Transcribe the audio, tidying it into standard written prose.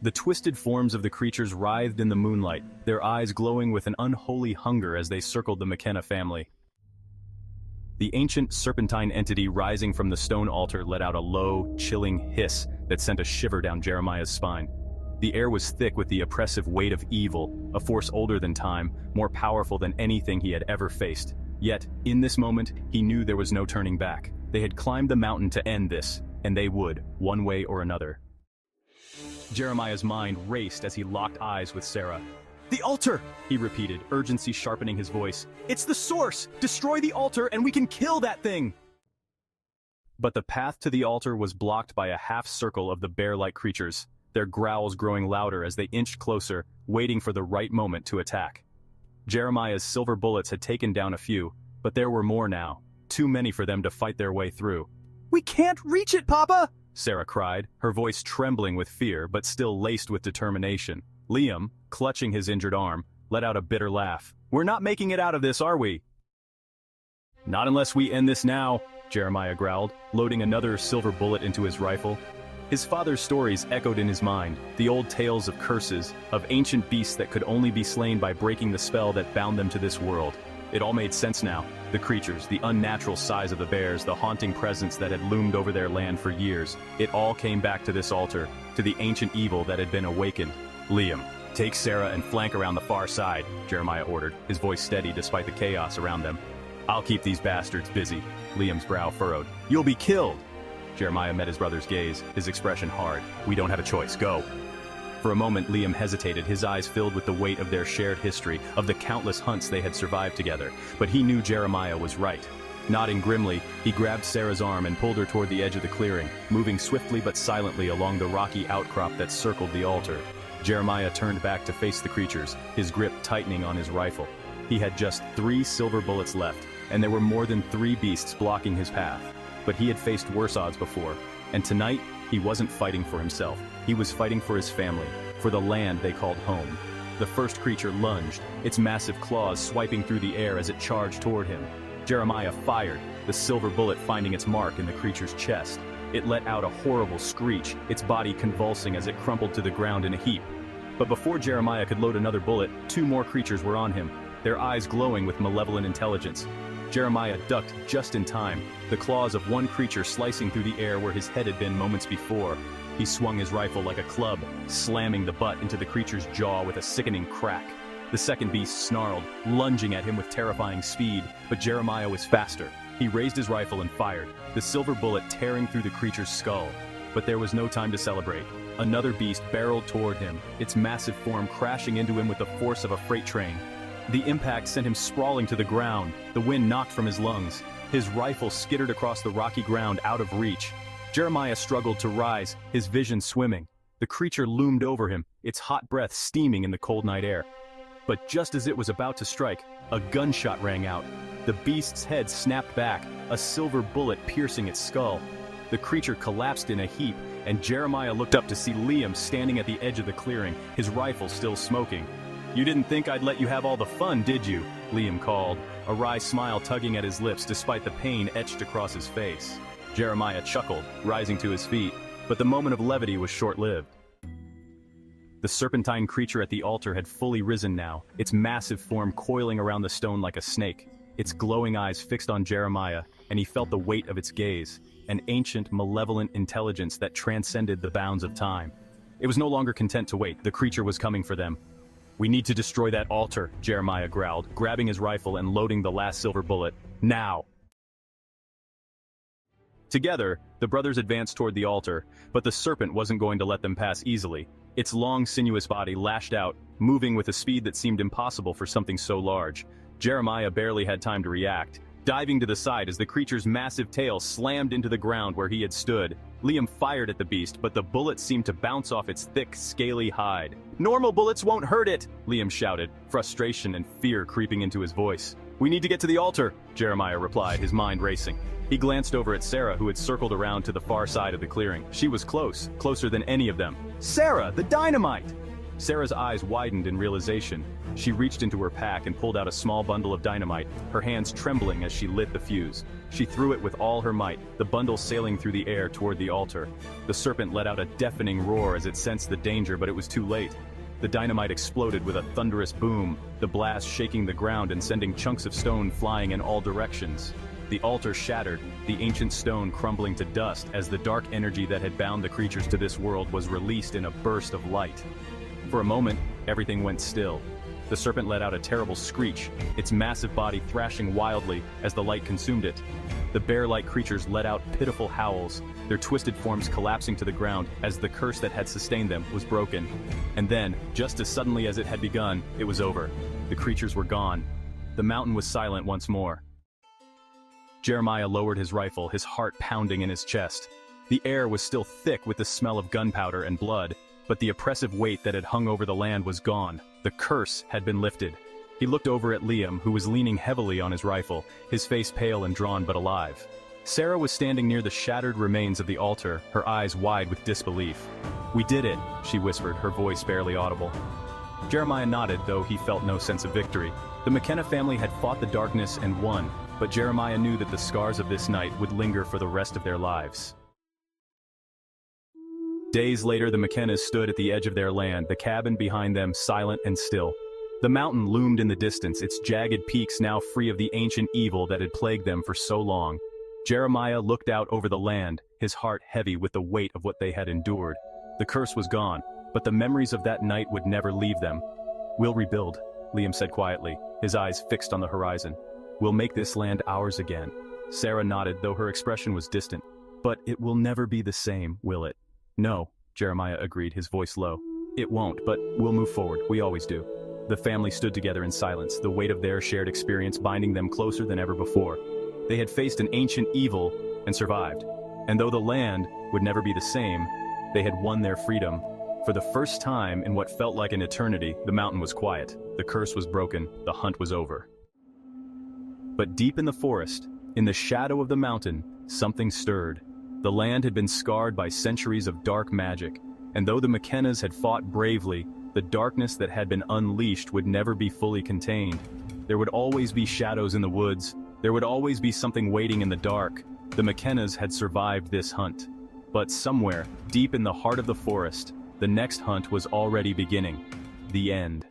The twisted forms of the creatures writhed in the moonlight, their eyes glowing with an unholy hunger as they circled the McKenna family. The ancient serpentine entity rising from the stone altar let out a low, chilling hiss that sent a shiver down Jeremiah's spine. The air was thick with the oppressive weight of evil, a force older than time, more powerful than anything he had ever faced. Yet, in this moment, he knew there was no turning back. They had climbed the mountain to end this, and they would, one way or another. Jeremiah's mind raced as he locked eyes with Sarah. "The altar!" he repeated, urgency sharpening his voice. "It's the source! Destroy the altar and we can kill that thing!" But the path to the altar was blocked by a half-circle of the bear-like creatures, their growls growing louder as they inched closer, waiting for the right moment to attack. Jeremiah's silver bullets had taken down a few, but there were more now, too many for them to fight their way through. "We can't reach it, Papa!" Sarah cried, her voice trembling with fear but still laced with determination. Liam, clutching his injured arm, let out a bitter laugh. "We're not making it out of this, are we?" "Not unless we end this now," Jeremiah growled, loading another silver bullet into his rifle. His father's stories echoed in his mind, the old tales of curses, of ancient beasts that could only be slain by breaking the spell that bound them to this world. It all made sense now. The creatures, the unnatural size of the bears, the haunting presence that had loomed over their land for years. It all came back to this altar, to the ancient evil that had been awakened. "Liam, take Sarah and flank around the far side," Jeremiah ordered, his voice steady despite the chaos around them. "I'll keep these bastards busy." Liam's brow furrowed. "You'll be killed!" Jeremiah met his brother's gaze, his expression hard. "We don't have a choice, go." For a moment Liam hesitated, his eyes filled with the weight of their shared history, of the countless hunts they had survived together. But he knew Jeremiah was right. Nodding grimly, he grabbed Sarah's arm and pulled her toward the edge of the clearing, moving swiftly but silently along the rocky outcrop that circled the altar. Jeremiah turned back to face the creatures, his grip tightening on his rifle. He had just 3 silver bullets left, and there were more than 3 beasts blocking his path. But he had faced worse odds before, and tonight, he wasn't fighting for himself. He was fighting for his family, for the land they called home. The first creature lunged, its massive claws swiping through the air as it charged toward him. Jeremiah fired, the silver bullet finding its mark in the creature's chest. It let out a horrible screech, its body convulsing as it crumpled to the ground in a heap. But before Jeremiah could load another bullet, 2 more creatures were on him, their eyes glowing with malevolent intelligence. Jeremiah ducked just in time, the claws of one creature slicing through the air where his head had been moments before. He swung his rifle like a club, slamming the butt into the creature's jaw with a sickening crack. The second beast snarled, lunging at him with terrifying speed, but Jeremiah was faster. He raised his rifle and fired, the silver bullet tearing through the creature's skull. But there was no time to celebrate. Another beast barreled toward him, its massive form crashing into him with the force of a freight train. The impact sent him sprawling to the ground, the wind knocked from his lungs. His rifle skittered across the rocky ground out of reach. Jeremiah struggled to rise, his vision swimming. The creature loomed over him, its hot breath steaming in the cold night air. But just as it was about to strike, a gunshot rang out. The beast's head snapped back, a silver bullet piercing its skull. The creature collapsed in a heap, and Jeremiah looked up to see Liam standing at the edge of the clearing, his rifle still smoking. "You didn't think I'd let you have all the fun, did you?" Liam called, a wry smile tugging at his lips despite the pain etched across his face. Jeremiah chuckled, rising to his feet, but the moment of levity was short-lived. The serpentine creature at the altar had fully risen now, its massive form coiling around the stone like a snake, its glowing eyes fixed on Jeremiah, and he felt the weight of its gaze, an ancient, malevolent intelligence that transcended the bounds of time. It was no longer content to wait, the creature was coming for them. "We need to destroy that altar," Jeremiah growled, grabbing his rifle and loading the last silver bullet. "Now!" Together, the brothers advanced toward the altar, but the serpent wasn't going to let them pass easily. Its long, sinuous body lashed out, moving with a speed that seemed impossible for something so large. Jeremiah barely had time to react, diving to the side as the creature's massive tail slammed into the ground where he had stood. Liam fired at the beast, but the bullet seemed to bounce off its thick, scaly hide. "Normal bullets won't hurt it!" Liam shouted, frustration and fear creeping into his voice. "We need to get to the altar," Jeremiah replied, his mind racing. He glanced over at Sarah, who had circled around to the far side of the clearing. She was close, closer than any of them. "Sarah, the dynamite!" Sarah's eyes widened in realization. She reached into her pack and pulled out a small bundle of dynamite, her hands trembling as she lit the fuse. She threw it with all her might, the bundle sailing through the air toward the altar. The serpent let out a deafening roar as it sensed the danger, but it was too late. The dynamite exploded with a thunderous boom, the blast shaking the ground and sending chunks of stone flying in all directions. The altar shattered, the ancient stone crumbling to dust as the dark energy that had bound the creatures to this world was released in a burst of light. For a moment, everything went still. The serpent let out a terrible screech, its massive body thrashing wildly as the light consumed it. The bear-like creatures let out pitiful howls, their twisted forms collapsing to the ground as the curse that had sustained them was broken. And then, just as suddenly as it had begun, it was over. The creatures were gone. The mountain was silent once more. Jeremiah lowered his rifle, his heart pounding in his chest. The air was still thick with the smell of gunpowder and blood, but the oppressive weight that had hung over the land was gone. The curse had been lifted. He looked over at Liam, who was leaning heavily on his rifle, his face pale and drawn but alive. Sarah was standing near the shattered remains of the altar, her eyes wide with disbelief. "We did it," she whispered, her voice barely audible. Jeremiah nodded, though he felt no sense of victory. The McKenna family had fought the darkness and won, but Jeremiah knew that the scars of this night would linger for the rest of their lives. Days later, the McKennas stood at the edge of their land, the cabin behind them silent and still. The mountain loomed in the distance, its jagged peaks now free of the ancient evil that had plagued them for so long. Jeremiah looked out over the land, his heart heavy with the weight of what they had endured. The curse was gone, but the memories of that night would never leave them. "We'll rebuild," Liam said quietly, his eyes fixed on the horizon. "We'll make this land ours again." Sarah nodded, though her expression was distant. "But it will never be the same, will it?" "No," Jeremiah agreed, his voice low. "It won't, but we'll move forward, we always do." The family stood together in silence, the weight of their shared experience binding them closer than ever before. They had faced an ancient evil and survived. And though the land would never be the same, they had won their freedom. For the first time in what felt like an eternity, the mountain was quiet, the curse was broken, the hunt was over. But deep in the forest, in the shadow of the mountain, something stirred. The land had been scarred by centuries of dark magic, and though the McKennas had fought bravely, the darkness that had been unleashed would never be fully contained. There would always be shadows in the woods, there would always be something waiting in the dark. The McKennas had survived this hunt. But somewhere, deep in the heart of the forest, the next hunt was already beginning. The end.